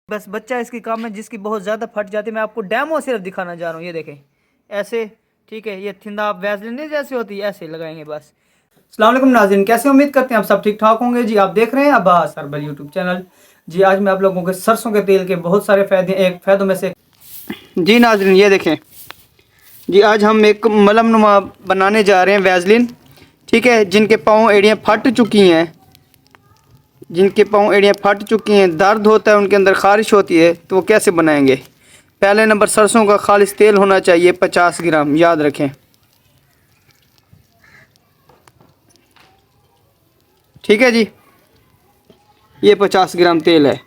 बस बच्चा इसकी काम है जिसकी बहुत ज़्यादा फट जाती है। मैं आपको डेमो सिर्फ दिखाना चाह रहा हूँ। ये देखें ऐसे, ठीक है। ये थिंदा वैसलीन जैसे होती है ऐसे लगाएंगे बस। अस्सलाम वालेकुम नाज़रीन, कैसे उम्मीद करते हैं आप सब ठीक ठाक होंगे। जी आप देख रहे हैं अब्बास हर्बल यूट्यूब चैनल। जी आज मैं आप लोगों के सरसों के तेल के बहुत सारे फ़ायदे, एक फ़ायदों में से। जी नाज़रीन ये देखें, जी आज हम एक मलमनुमा बनाने जा रहे हैं वैसलीन, ठीक है। जिनके पाँव एड़ियाँ फट चुकी हैं, जिनके पाँव एड़ियाँ फट चुकी हैं, दर्द होता है, उनके अंदर ख़ारिश होती है, तो वो कैसे बनाएंगे। पहले नंबर सरसों का खालिश तेल होना चाहिए 50 ग्राम, याद रखें, ठीक है जी। ये 50 ग्राम तेल है।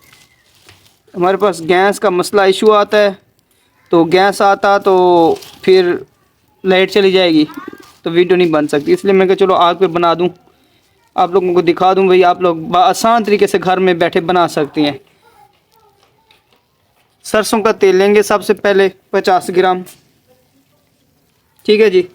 हमारे पास गैस का मसला इशू आता है, तो गैस आता तो फिर लाइट चली जाएगी तो वीडियो नहीं बन सकती, इसलिए मैं कहा चलो आग पे बना दूं, आप लोगों को दिखा दूं भाई, आप लोग आसान तरीके से घर में बैठे बना सकती हैं। सरसों का तेल लेंगे सबसे पहले 50 ग्राम, ठीक है जी।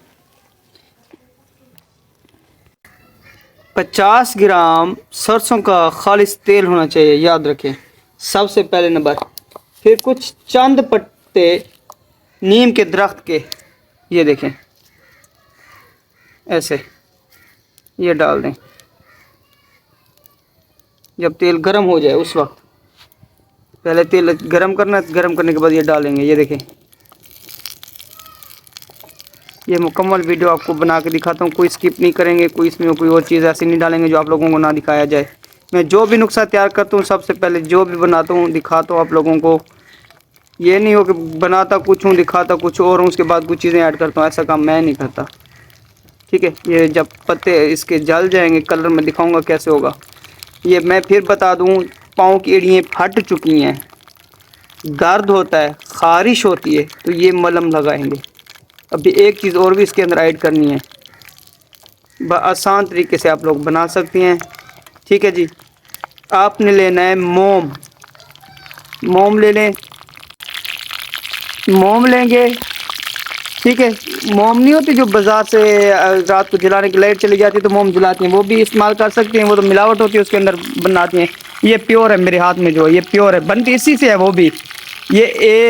50 ग्राम सरसों का खालिश तेल होना चाहिए, याद रखें सबसे पहले नंबर। फिर कुछ चंद पत्ते नीम के दरख्त के, ये देखें ऐसे, ये डाल दें। जब तेल गर्म हो जाए उस वक्त, पहले तेल गर्म करना, गर्म करने के बाद ये डालेंगे। ये देखें, ये मुकम्मल वीडियो आपको बना के दिखाता हूँ, कोई स्किप नहीं करेंगे, कोई इसमें कोई और चीज़ ऐसी नहीं डालेंगे जो आप लोगों को ना दिखाया जाए। मैं जो भी नुस्खा तैयार करता हूँ सबसे पहले जो भी बनाता हूँ दिखाता हूँ आप लोगों को। ये नहीं हो कि बनाता कुछ हूँ दिखाता कुछ और हूँ, उसके बाद कुछ चीज़ें ऐड करता हूँ, ऐसा काम मैं नहीं करता, ठीक है। ये जब पत्ते इसके जल जाएंगे, कलर में दिखाऊँगा कैसे होगा। ये मैं फिर बता दूँ, पाँव की एड़ियाँ फट चुकी हैं, दर्द होता है, ख़ारिश होती है, तो ये मलहम लगाएंगे। अभी एक चीज़ और भी इसके अंदर ऐड करनी है, आसान तरीके से आप लोग बना सकती हैं, ठीक है जी। आपने लेना है मोम, मोम ले लें, मोम लेंगे, ठीक है। मोम नहीं होती जो बाज़ार से रात को जलाने की लाइट चली जाती है तो मोम जलाती हैं, वो भी इस्तेमाल कर सकते हैं, वो तो मिलावट होती है उसके अंदर बनाती हैं। ये प्योर है, मेरे हाथ में जो है ये प्योर है, बनती इसी से है वो भी। ये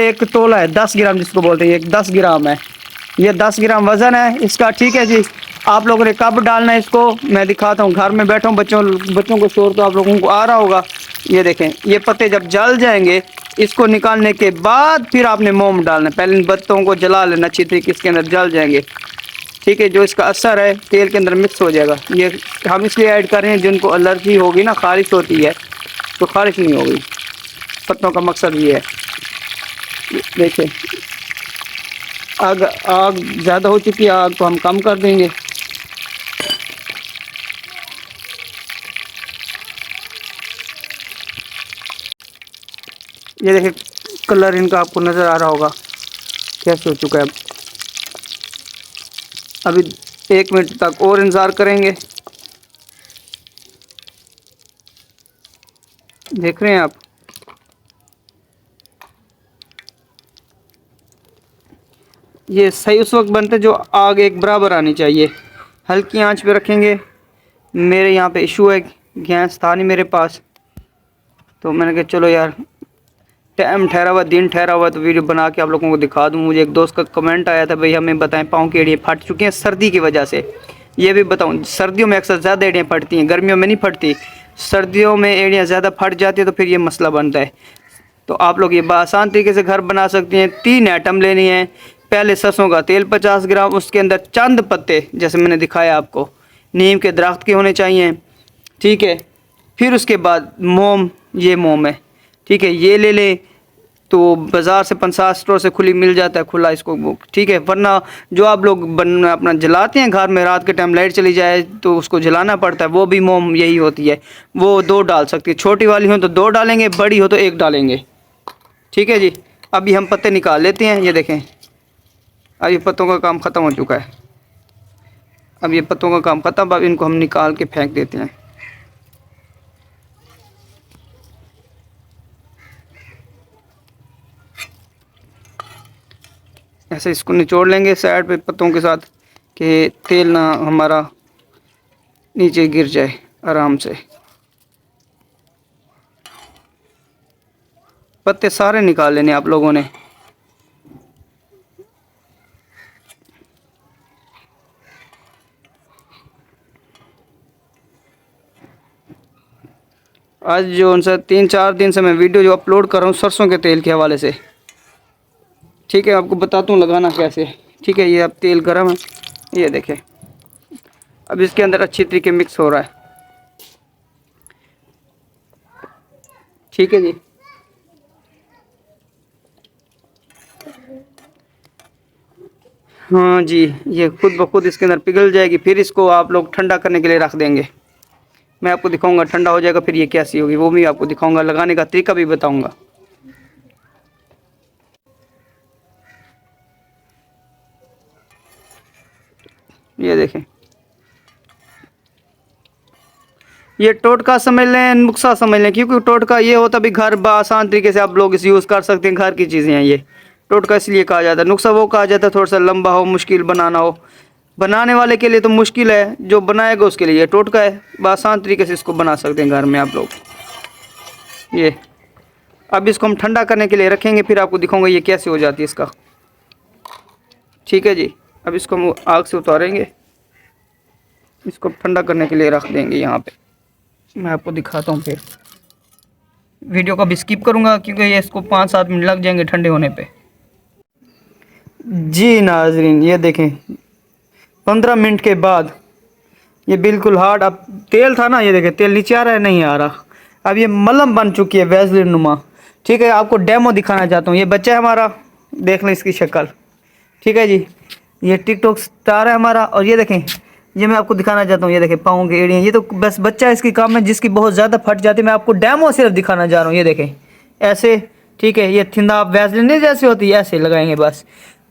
एक तोला है, 10 ग्राम जिसको बोलते हैं, ये 10 ग्राम है, ये 10 ग्राम वज़न है इसका, ठीक है जी। आप लोगों ने कब डालना है इसको मैं दिखाता हूँ। घर में बैठा हूँ, बच्चों को शोर तो आप लोगों को आ रहा होगा। ये देखें, ये पत्ते जब जल जाएंगे, इसको निकालने के बाद फिर आपने मोम डालना है। पहले इन पत्तों को जला लेना अच्छी तरीके, इसके अंदर जल जाएंगे, ठीक है। जो इसका असर है तेल के अंदर मिक्स हो जाएगा। ये हम इसलिए ऐड कर रहे हैं, जिनको एलर्जी होगी ना, ख़ारिश होती है, तो ख़ारिश नहीं होगी, पत्तों का मकसद ये है। देखिए आग आग ज़्यादा हो चुकी है, आग को हम कम कर देंगे। ये देखिए कलर इनका आपको नज़र आ रहा होगा कैसे हो चुका है। अभी 1 मिनट तक और इंतज़ार करेंगे। देख रहे हैं आप, ये सही उस वक्त बनते जो आग एक बराबर आनी चाहिए। हल्की आंच पे रखेंगे। मेरे यहाँ पे इशू है, गैस था नहीं मेरे पास, तो मैंने कहा चलो यार टाइम ठहरा हुआ, दिन ठहरा हुआ, तो वीडियो बना के आप लोगों को दिखा दूँ। मुझे एक दोस्त का कमेंट आया था, भाई हमें बताएं पाँव की एड़ियाँ फट चुकी हैं सर्दी की वजह से। ये भी बताऊँ, सर्दियों में अक्सर ज़्यादा एड़ियाँ फटती हैं, गर्मियों में नहीं फटती। सर्दियों में एड़ियाँ ज़्यादा फट जाती है तो फिर ये मसला बनता है। तो आप लोग ये आसान तरीके से घर बना सकती हैं। 3 आइटम लेनी है। पहले सरसों का तेल 50 ग्राम, उसके अंदर चंद पत्ते जैसे मैंने दिखाया आपको, नीम के दरख्त के होने चाहिए, ठीक है। फिर उसके बाद मोम, ये मोम है, ठीक है, ये ले लें। तो बाज़ार से 50 स्टोर से खुली मिल जाता है, खुला इसको, ठीक है। वरना जो आप लोग अपना जलाते हैं घर में, रात के टाइम लाइट चली जाए तो उसको जलाना पड़ता है, वो भी मोम यही होती है। वो 2 डाल सकती है, छोटी वाली हो तो 2 डालेंगे, बड़ी हो तो 1 डालेंगे, ठीक है जी। अभी हम पत्ते निकाल लेते हैं। ये देखें अब ये पत्तों का काम ख़त्म हो चुका है। अब ये पत्तों का काम ख़त्म, अब इनको हम निकाल के फेंक देते हैं। ऐसे इसको निचोड़ लेंगे साइड पे पत्तों के साथ, कि तेल ना हमारा नीचे गिर जाए आराम से। पत्ते सारे निकाल लेने आप लोगों ने। आज जो उनसे 3-4 दिन से मैं वीडियो जो अपलोड कर रहा हूँ सरसों के तेल के हवाले से, ठीक है। आपको बताता हूँ लगाना कैसे, ठीक है। ये अब तेल गर्म है, ये देखें। अब इसके अंदर अच्छी तरीके मिक्स हो रहा है, ठीक है जी। हाँ जी, ये खुद ब खुद इसके अंदर पिघल जाएगी। फिर इसको आप लोग ठंडा करने के लिए रख देंगे। मैं आपको दिखाऊंगा ठंडा हो जाएगा फिर ये कैसी होगी, वो भी आपको दिखाऊंगा, लगाने का तरीका भी बताऊंगा। ये देखें, ये टोटका समझ लें, नुस्खा समझ लें। क्योंकि टोटका ये होता भी घर आसान तरीके से आप लोग इसे यूज़ कर सकते हैं, घर की चीज़ें हैं ये। टोटका इसलिए कहा जाता है, नुस्खा वो कहा जाता है थोड़ा सा लंबा हो, मुश्किल बनाना हो। बनाने वाले के लिए तो मुश्किल है, जो बनाएगा उसके लिए ये टोटका है। आसान तरीके से इसको बना सकते हैं घर में आप लोग। ये अब इसको हम ठंडा करने के लिए रखेंगे, फिर आपको दिखाऊंगा ये कैसे हो जाती है इसका, ठीक है जी। अब इसको हम आग से उतारेंगे, इसको ठंडा करने के लिए रख देंगे यहाँ पे। मैं आपको दिखाता हूँ, फिर वीडियो को भी स्किप करूँगा क्योंकि ये इसको 5-7 मिनट लग जाएंगे ठंडे होने पे। जी नाजरीन, ये देखें 15 मिनट के बाद ये बिल्कुल हार्ड, अब तेल था ना, ये देखें तेल नीचे आ रहा है, नहीं आ रहा। अब ये मलम बन चुकी है वैसलीन नुमा, ठीक है। आपको डेमो दिखाना चाहता हूँ। ये बच्चा है हमारा, देख लें इसकी शक्ल, ठीक है जी। ये टिकटॉक स्टार है हमारा। और ये देखें, ये मैं आपको दिखाना चाहता हूँ, ये देखें पाँव की एड़ियाँ। ये तो बस बच्चा इसकी काम है जिसकी बहुत ज़्यादा फट जाती है। मैं आपको डेमो सिर्फ दिखाना चाह रहा हूँ। ये देखें ऐसे, ठीक है। ये थिंदा आप वैसलीन नहीं जैसे होती है ऐसे लगाएंगे बस।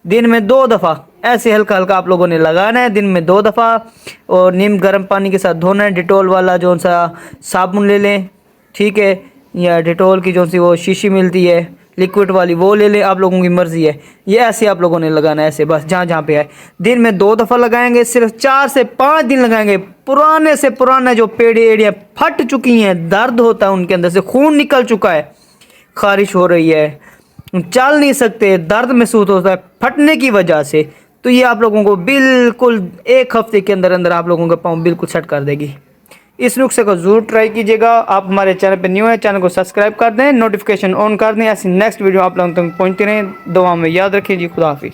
दिन में 2 दफ़ा ऐसे हल्का हल्का आप लोगों ने लगाना है, दिन में 2 दफ़ा। और नीम गर्म पानी के साथ धोना है। डिटोल वाला जो सा साबुन ले लें, ठीक है, या डिटोल की जो सी वो शीशी मिलती है लिक्विड वाली, वो ले लें, आप लोगों की मर्ज़ी है। ये ऐसे आप लोगों ने लगाना है, ऐसे बस जहाँ जहाँ पे है। दिन में 2 दफ़ा लगाएंगे, सिर्फ 4 से 5 दिन लगाएंगे। पुराने से पुराने जो पेड़ एड़ियाँ फट चुकी हैं, दर्द होता है उनके अंदर से, खून निकल चुका है, खारिश हो रही है, चल नहीं सकते, दर्द महसूस होता है फटने की वजह से, तो ये आप लोगों को बिल्कुल 1 हफ्ते के अंदर अंदर आप लोगों का पाँव बिल्कुल सेट कर देगी। इस नुस्खे को ज़रूर ट्राई कीजिएगा। आप हमारे चैनल पर न्यू है, चैनल को सब्सक्राइब कर दें, नोटिफिकेशन ऑन कर दें, ऐसी नेक्स्ट वीडियो आप लोगों तक पहुँचती रहें। दुआ में याद रखिए जी। खुदा हाफिज़।